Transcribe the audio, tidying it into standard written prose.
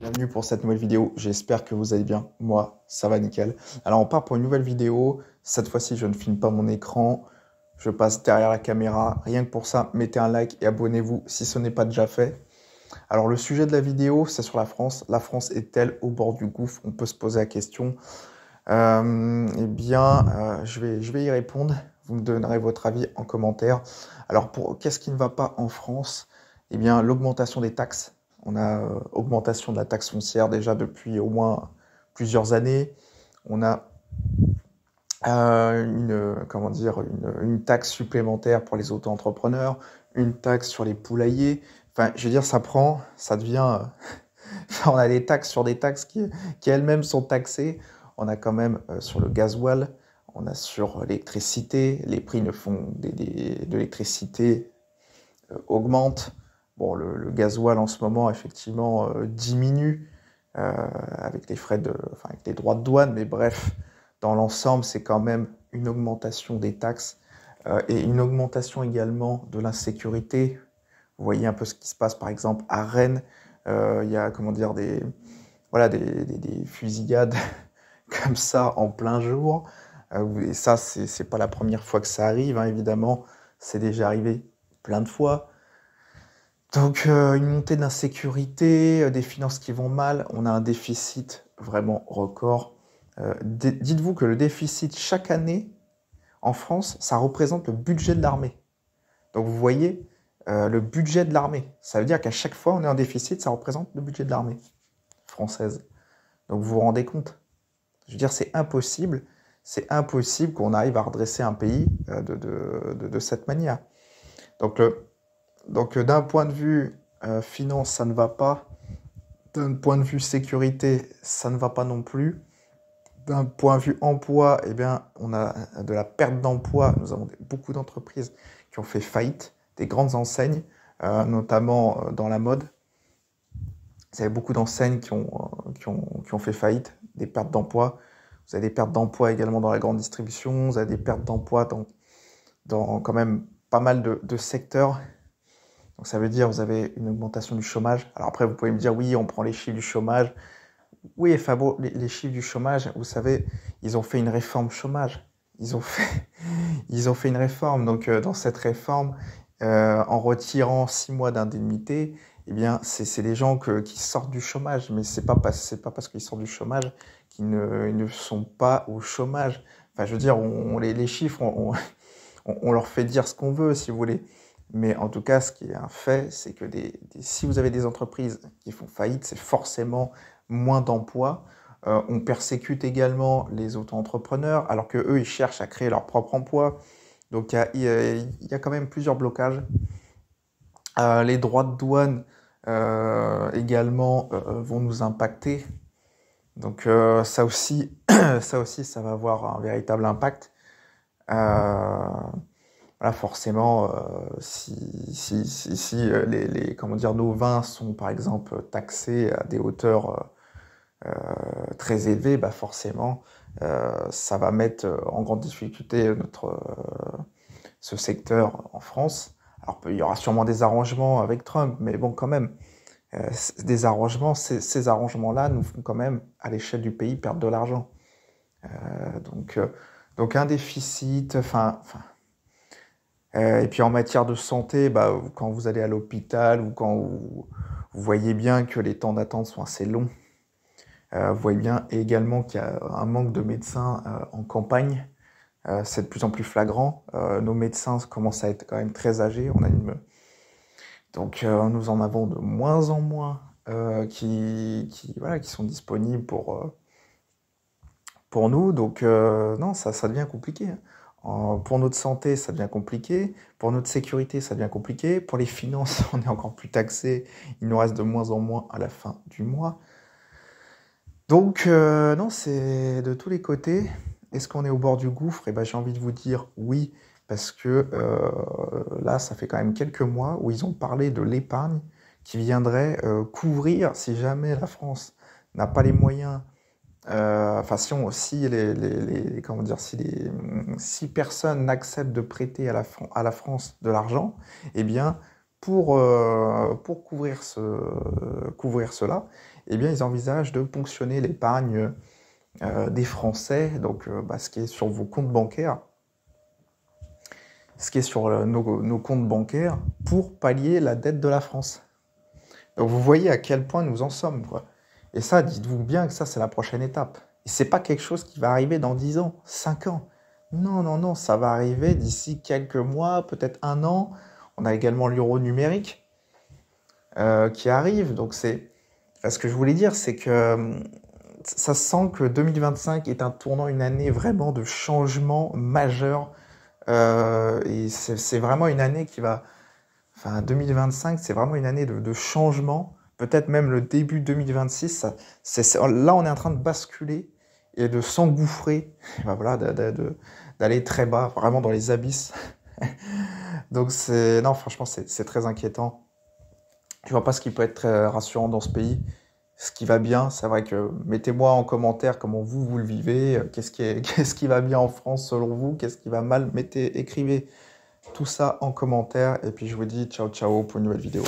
Bienvenue pour cette nouvelle vidéo, j'espère que vous allez bien, moi ça va nickel. Alors on part pour une nouvelle vidéo, cette fois-ci je ne filme pas mon écran, je passe derrière la caméra, rien que pour ça mettez un like et abonnez-vous si ce n'est pas déjà fait. Alors le sujet de la vidéo c'est sur la France est-elle au bord du gouffre? On peut se poser la question. Je vais y répondre, vous me donnerez votre avis en commentaire. Alors qu'est-ce qui ne va pas en France? Eh bien l'augmentation des taxes. On a augmentation de la taxe foncière déjà depuis au moins plusieurs années. On a une taxe supplémentaire pour les auto-entrepreneurs, une taxe sur les poulaillers. Enfin, je veux dire, ça devient... on a des taxes sur des taxes qui elles-mêmes sont taxées. On a quand même sur le gasoil, on a sur l'électricité, les prix de l'électricité augmentent. Bon, le gasoil en ce moment, effectivement, diminue avec avec les droits de douane, mais bref, dans l'ensemble, c'est quand même une augmentation des taxes et une augmentation également de l'insécurité. Vous voyez un peu ce qui se passe, par exemple, à Rennes. Il y a, comment dire, des fusillades comme ça en plein jour. Et ça, c'est pas la première fois que ça arrive, hein, évidemment. C'est déjà arrivé plein de fois. Donc, une montée de l'insécurité, des finances qui vont mal. On a un déficit vraiment record. Dites-vous que le déficit chaque année en France, ça représente le budget de l'armée. Donc, vous voyez, le budget de l'armée. Ça veut dire qu'à chaque fois, on est en déficit, ça représente le budget de l'armée française. Donc, vous vous rendez compte? Je veux dire, c'est impossible qu'on arrive à redresser un pays de cette manière. Donc, d'un point de vue finance, ça ne va pas. D'un point de vue sécurité, ça ne va pas non plus. D'un point de vue emploi, eh bien, on a de la perte d'emploi. Nous avons beaucoup d'entreprises qui ont fait faillite, des grandes enseignes, notamment dans la mode. Vous avez beaucoup d'enseignes qui ont fait faillite, des pertes d'emploi. Vous avez des pertes d'emploi également dans la grande distribution. Vous avez des pertes d'emploi dans quand même pas mal de secteurs. Donc ça veut dire vous avez une augmentation du chômage. Alors après, vous pouvez me dire, oui, on prend les chiffres du chômage. Oui, enfin bon, les chiffres du chômage, vous savez, ils ont fait une réforme chômage. Ils ont fait une réforme. Donc dans cette réforme, en retirant 6 mois d'indemnité, eh bien, c'est des gens qui sortent du chômage. Mais c'est pas parce qu'ils sortent du chômage qu'ils ne sont pas au chômage. Enfin, je veux dire, les chiffres, on leur fait dire ce qu'on veut, si vous voulez. Mais en tout cas, ce qui est un fait, c'est que si vous avez des entreprises qui font faillite, c'est forcément moins d'emplois. On persécute également les auto-entrepreneurs, alors qu'eux, ils cherchent à créer leur propre emploi. Donc, il y a quand même plusieurs blocages. Les droits de douane également vont nous impacter. Donc, ça aussi, ça va avoir un véritable impact. Voilà, forcément, si comment dire, nos vins sont par exemple taxés à des hauteurs très élevées, bah forcément, ça va mettre en grande difficulté ce secteur en France. Alors, il y aura sûrement des arrangements avec Trump, mais bon, quand même, des arrangements, ces arrangements-là nous font quand même, à l'échelle du pays, perdre de l'argent. Donc un déficit, et puis en matière de santé, bah, quand vous allez à l'hôpital ou quand vous voyez bien que les temps d'attente sont assez longs, vous voyez bien également qu'il y a un manque de médecins en campagne. C'est de plus en plus flagrant. Nos médecins commencent à être quand même très âgés. Donc nous en avons de moins en moins qui sont disponibles pour nous. Donc non, ça devient compliqué. Pour notre santé, ça devient compliqué. Pour notre sécurité, ça devient compliqué. Pour les finances, on est encore plus taxé. Il nous reste de moins en moins à la fin du mois. Donc, non, c'est de tous les côtés. Est-ce qu'on est au bord du gouffre? Eh ben, j'ai envie de vous dire oui, parce que là, ça fait quand même quelques mois où ils ont parlé de l'épargne qui viendrait couvrir si jamais la France n'a pas les moyens. Enfin, si personne n'accepte de prêter à la France de l'argent, eh bien, pour couvrir cela, eh bien, ils envisagent de ponctionner l'épargne des Français, donc ce qui est sur vos comptes bancaires, ce qui est sur nos comptes bancaires, pour pallier la dette de la France. Donc vous voyez à quel point nous en sommes, quoi. Et ça, dites-vous bien que ça, c'est la prochaine étape. Et c'est pas quelque chose qui va arriver dans 10 ans, 5 ans. Non, non, non, ça va arriver d'ici quelques mois, peut-être un an. On a également l'euro numérique qui arrive. Donc c'est... Enfin, ce que je voulais dire, c'est que ça sent que 2025 est un tournant, une année vraiment de changement majeur. Et c'est vraiment une année qui va... Enfin, 2025, c'est vraiment une année de changement. Peut-être même le début 2026. Là, on est en train de basculer et de s'engouffrer. Ben voilà, d'aller très bas, vraiment dans les abysses. Donc, non, franchement, c'est très inquiétant. Je vois pas ce qui peut être très rassurant dans ce pays. Ce qui va bien, c'est vrai que mettez-moi en commentaire comment vous le vivez. Qu'est-ce qui va bien en France selon vous? Qu'est-ce qui va mal? Écrivez tout ça en commentaire. Et puis je vous dis ciao ciao pour une nouvelle vidéo.